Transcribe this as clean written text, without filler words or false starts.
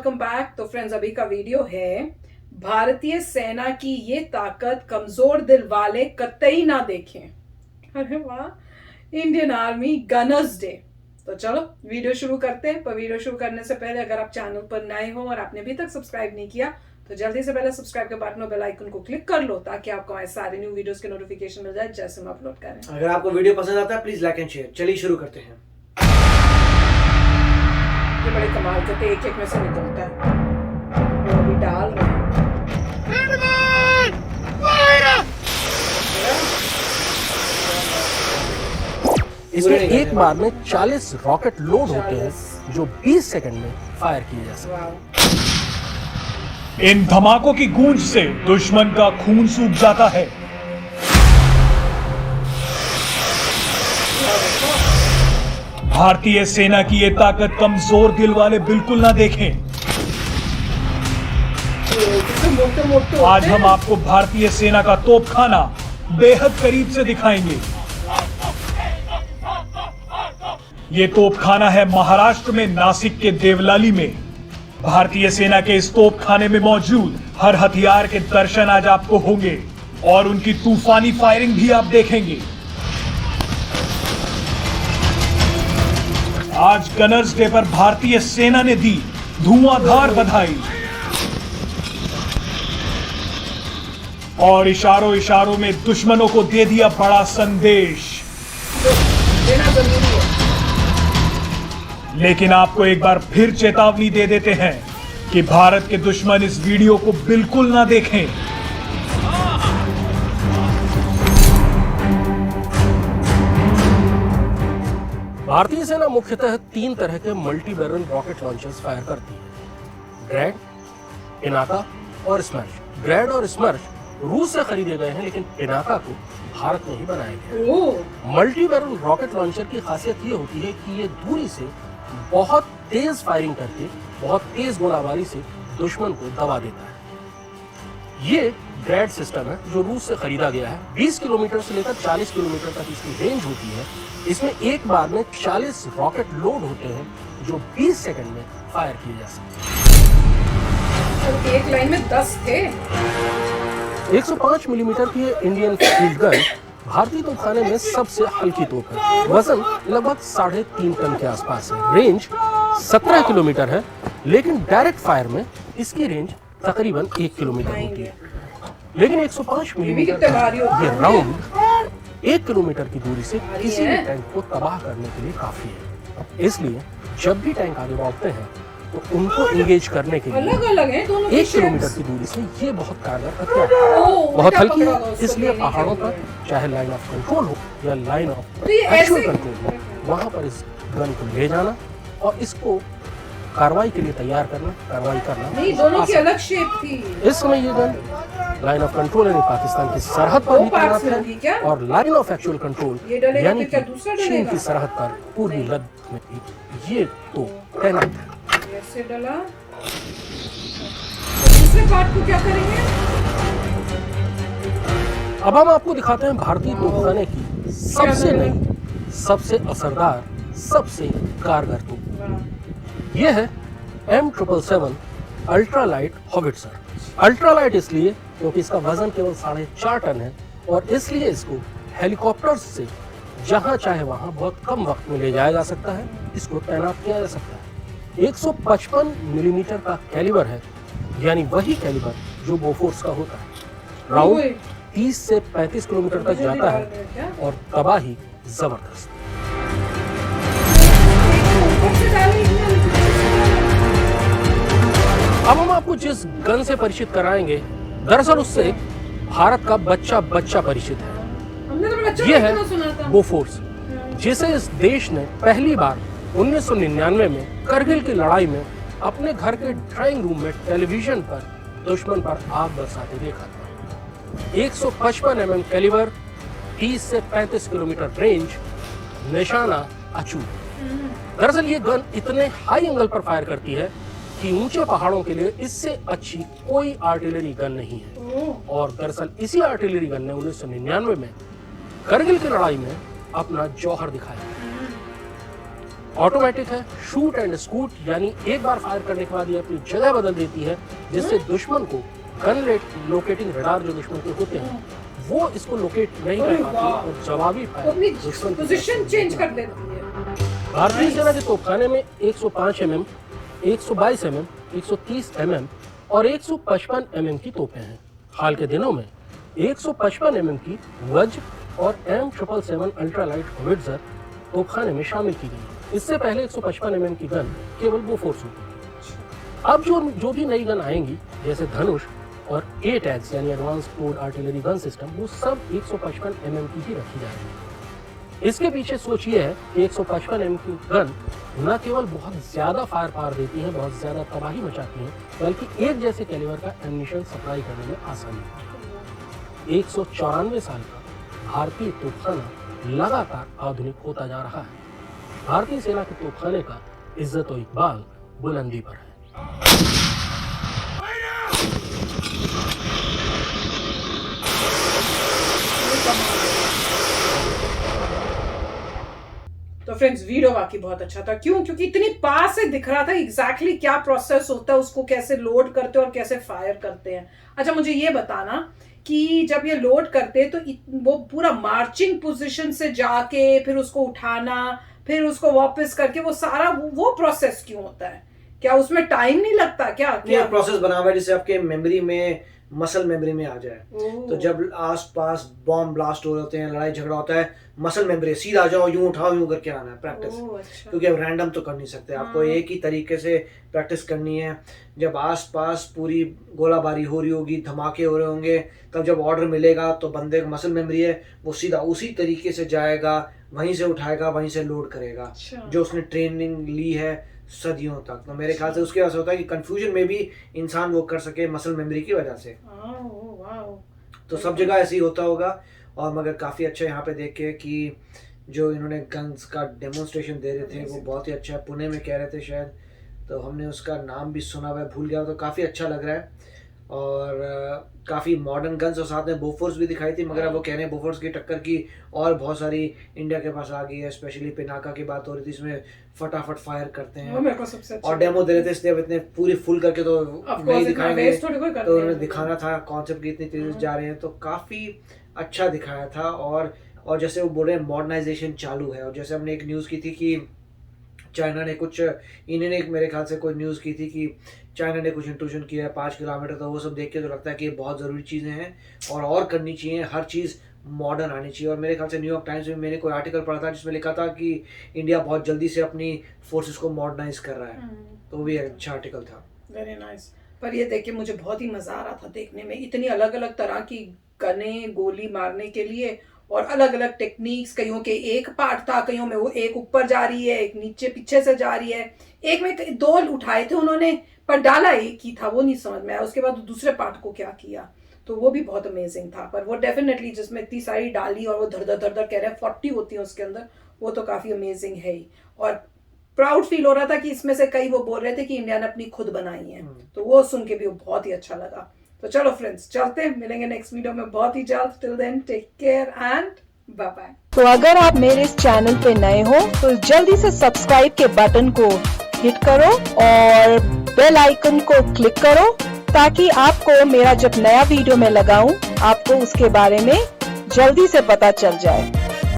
Welcome back. तो friends, अभी का वीडियो है भारतीय सेना की ये ताकत कमजोर दिल वाले कतई ना देखें। अरे वाह, इंडियन आर्मी गनर्स डे। तो चलो वीडियो शुरू करते हैं। पर वीडियो शुरू करने से पहले अगर आप चैनल पर नए हो और आपने अभी तक सब्सक्राइब नहीं किया तो जल्दी से पहले सब्सक्राइब के बटन और बेल आइकन को क्लिक कर लो ताकि आपको हमारे सारे न्यू वीडियोस के नोटिफिकेशन मिल जाए जैसे हम अपलोड करें। अगर आपको वीडियो पसंद आता है प्लीज लाइक एंड शेयर। चलिए शुरू करते हैं। ये बड़े कमाल के थे, एक एक में से निकलता है। वो अभी डाल रहे हैं। इसमें एक बार में 40 रॉकेट लोड होते हैं जो 20 सेकंड में फायर किए जा सकते हैं। इन धमाकों की गूंज से दुश्मन का खून सूख जाता है। भारतीय सेना की ये ताकत कमजोर दिल वाले बिल्कुल ना देखें। आज हम आपको भारतीय सेना का तोपखाना बेहद करीब से दिखाएंगे। ये तोपखाना है महाराष्ट्र में नासिक के देवलाली में। भारतीय सेना के इस तोपखाने में मौजूद हर हथियार के दर्शन आज आपको होंगे और उनकी तूफानी फायरिंग भी आप देखेंगे। आज गनर्स डे पर भारतीय सेना ने दी धुआंधार बधाई और इशारों इशारों में दुश्मनों को दे दिया बड़ा संदेश। लेकिन आपको एक बार फिर चेतावनी दे देते हैं कि भारत के दुश्मन इस वीडियो को बिल्कुल ना देखें। भारतीय सेना मुख्यतः 3 तरह के multi barrel rocket launchers fire करती है, ग्रैड, पिनाका और स्मर्श। ग्रैड और स्मर्श रूस से खरीदे गए हैं लेकिन पिनाका को भारत में ही बनाया गया है। मल्टी बैरल रॉकेट लॉन्चर की खासियत ये होती है कि ये दूरी से बहुत तेज फायरिंग करके बहुत तेज गोलाबारी से दुश्मन को दबा देता है। ये ग्रैड सिस्टम है जो रूस से खरीदा गया है। 20 किलोमीटर से लेकर 40 किलोमीटर तक इसकी रेंज होती है। इसमें एक बार में 40 रॉकेट लोड होते हैं जो 20 सेकंड में फायर किए जा सकते हैं। एक लाइन में 10 थे। 105 मिलीमीटर की इंडियन फील्ड गन भारतीय तोपखाने में सबसे हल्की तोप है। वजन लगभग 3.5 टन के आसपास है। रेंज 17 किलोमीटर है लेकिन डायरेक्ट फायर में इसकी रेंज तकरीबन 1 किलोमीटर होती है। लेकिन 105 मिलीमीटर ये राउंड 1 किलोमीटर की दूरी से किसी भी टैंक को तबाह करने के लिए काफी है। इसलिए जब भी टैंक आगे बढ़ते हैं तो उनको इंगेज करने के लिए अलग-अलग हैं दोनों 1 किलोमीटर की दूरी से ये बहुत कारगर हथियार है। बहुत हल्की है, इसलिए पहाड़ों पर चाहे लाइन ऑफ कंट्रोल हो या लाइन ऑफ एक्चुअल कंट्रोल हो, वहां पर इस गन को ले जाना और इसको कार्रवाई के लिए तैयार करना, कार्रवाई करना नहीं, दोनों की अलग शेप थी। इस समय ये गन लाइन ऑफ कंट्रोल यानी पाकिस्तान की सरहद पर भी तैनात है और लाइन ऑफ एक्चुअल कंट्रोल यानी कि चीन की सरहद पर पूर्वी लद्दाख में भी ये तो तैनात है। ऐसे डाला। दूसरे पार्ट को क्या करेंगे? अब हम आपको दिखाते हैं भारतीय तोपखाने की सबसे नई, सबसे असरदार, सबसे कारगर तोप। ये है M777 ultra light howitzer. Ultra light इसलिए क्योंकि इसका वजन केवल 4.5 टन है और इसलिए इसको हेलीकॉप्टर से जहां चाहे वहां बहुत कम वक्त में ले जाया जा सकता है। इसको तैनात किया जा सकता है। 155 मिलीमीटर का कैलिबर है यानी वही कैलिबर जो बोफोर्स का होता है। राउंड 30 से 35 किलोमीटर तक जाता है और तबाही जबरदस्त। अब हम आपको जिस गन से परिचित कराएंगे दरअसल उससे भारत का बच्चा परिचित है। यह है बोफोर्स, जिसे इस देश ने पहली बार 1999 में करगिल की लड़ाई में अपने घर के ड्राइंग रूम में टेलीविजन पर दुश्मन पर आग बरसाते देखा था। 155 mm कैलिबर, 30 से 35 किलोमीटर रेंज, निशाना अचूक। दरअसल ये गन इतने हाई एंगल पर फायर करती है कि ऊंचे पहाड़ों के लिए इससे अच्छी कोई आर्टिलरी गन नहीं है। और दरअसल इसी आर्टिलरी गन ने 1999 में करगिल की लड़ाई में अपना जौहर दिखाया। ऑटोमेटिक है, शूट एंड स्कूट, यानी एक बार फायर करने के बाद ये अपनी जगह बदल देती है, जिससे दुश्मन को गन लोकेटिंग रडार जो दुश्मन के होते हैं वो इसको लोकेट नहीं कर पाती और जवाबी फायर दुश्मन की पोजीशन चेंज कर देती है। भारतीय सेना के तोपखाने में 105 mm, 122 mm, 130 mm और 155 mm की तोपें हैं। हाल के दिनों में 155 mm की वज्र और M777 अल्ट्रालाइट होविट्जर तोपखाने में शामिल की गई। इससे पहले 155 mm की गन केवल बोफोर्स होती थी। अब जो भी नई गन आएंगी जैसे धनुष और ATAGS यानी advance towed artillery gun system, वो सब 155 mm की ही रखी जा रही है। इसके पीछे सोच ये है कि 155 mm की गन न केवल बहुत ज्यादा फायर पावर देती है, बहुत ज्यादा तबाही मचाती है, बल्कि एक जैसे कैलिबर का एम्यूनिशन सप्लाई करने में आसानी होती है। 194 साल का भारतीय तोपखाना लगातार आधुनिक होता जा रहा है। भारतीय सेना के तोपखाने का इज्जत और इकबाल बुलंदी पर है। तो फ्रेंड्स, वीडियो वाकई बहुत अच्छा था। क्यों? क्योंकि इतनी पास से दिख रहा था एग्जैक्टली क्या प्रोसेस होता है, उसको कैसे लोड करते हैं और कैसे फायर करते हैं। अच्छा, मुझे ये बताना कि जब ये लोड करते हैं तो वो पूरा मार्चिंग पोजीशन से जाके फिर उसको उठाना, फिर उसको वापस करके वो सारा वो प्रोसेस क्यों होता है? क्या उसमें टाइम नहीं लगता क्या? क्या प्रोसेस बना हुआ है जिससे आपके मेमोरी में, मसल मेमोरी में आ जाए। तो जब आसपास बॉम्ब ब्लास्ट हो रहे होते हैं, लड़ाई झगड़ा होता है, मसल मेमोरी सीधा जाओ, यूं उठाओ, यूं करके आना है, प्रैक्टिस। अच्छा। क्योंकि अब रैंडम तो कर नहीं सकते, आपको एक ही तरीके से प्रैक्टिस करनी है। जब आसपास पूरी गोलाबारी हो रही होगी, धमाके हो रहे होंगे, तब जब ऑर्डर मिलेगा तो बंदे का मसल मेमोरी है, वो सीधा उसी तरीके से जाएगा, वहीं से उठाएगा, वहीं से लोड करेगा। अच्छा। जो उसने ट्रेनिंग ली है सदियों तक। तो मेरे ख्याल से उसके वजह से होता है कि कंफ्यूजन में भी इंसान वो कर सके मसल मेमोरी की वजह से। तो सब जगह ऐसे ही होता होगा। और मगर काफ़ी अच्छा यहाँ पे देख के कि जो इन्होंने गन्स का डेमोन्स्ट्रेशन दे रहे थे वो बहुत ही अच्छा है। पुणे में कह रहे थे शायद, तो हमने उसका नाम भी सुना हुआ है, भूल गया, तो काफ़ी अच्छा लग रहा है। और काफ़ी मॉडर्न गन्स और साथ में बोफोर्स भी दिखाई थी, मगर अब वो कह रहे हैं बोफोर्स की टक्कर की और बहुत सारी इंडिया के पास आ गई है। स्पेशली पिनाका की बात हो रही थी, इसमें फटाफट फायर करते हैं। मेरे को सबसे अच्छा और डेमो दे रहे थे, इसलिए इतने पूरी फुल करके तो नहीं दिखाएंगे, तो उन्होंने दिखाना था कॉन्सेप्ट की इतनी तेजी से जा रहे हैं। तो काफ़ी अच्छा दिखाया था। और जैसे वो बोल रहे हैं मॉडर्नाइजेशन चालू है। और जैसे हमने एक न्यूज़ की थी कि चाइना ने कुछ, इन्होंने एक मेरे ख्याल से कोई न्यूज़ की थी कि चाइना ने कुछ इंट्रूजन किया है 5 किलोमीटर। तो वो सब देख के तो लगता है कि ये बहुत ज़रूरी चीज़ें हैं और करनी चाहिए। हर चीज़ मॉडर्न आनी चाहिए। और मेरे ख्याल से न्यूयॉर्क टाइम्स में मैंने कोई आर्टिकल पढ़ा था जिसमें लिखा था कि इंडिया बहुत जल्दी से अपनी फोर्सेस को मॉडर्नाइज कर रहा है। तो वो भी अच्छा आर्टिकल था। Very nice. पर ये देख के मुझे बहुत ही मज़ा आ रहा था देखने में। इतनी अलग अलग तरह की गनें, गोली मारने के लिए, और अलग अलग टेक्निक्स। कईयों के एक पार्ट था, कईयों में वो एक ऊपर जा रही है, एक नीचे पीछे से जा रही है। एक में 2 उठाए थे उन्होंने, पर डाला एक ही था, वो नहीं समझ में आया। उसके बाद दूसरे पार्ट को क्या किया, तो वो भी बहुत अमेजिंग था। पर वो डेफिनेटली जिसमें इतनी सारी डाली और वो धर धर कह रहे हैं 40 होती है उसके अंदर, वो तो काफ़ी अमेजिंग है ही। और प्राउड फील हो रहा था कि इसमें से कई वो बोल रहे थे कि इंडिया ने अपनी खुद बनाई है। तो वो सुन के भी बहुत ही अच्छा लगा। तो चलो फ्रेंड्स, चलते हैं, मिलेंगे नेक्स्ट वीडियो में बहुत ही जल्द। Till then take care and bye bye. तो अगर आप मेरे इस चैनल पे नए हो तो जल्दी से सब्सक्राइब के बटन को हिट करो और बेल आइकन को क्लिक करो, ताकि आपको मेरा जब नया वीडियो मैं लगाऊं आपको उसके बारे में जल्दी से पता चल जाए।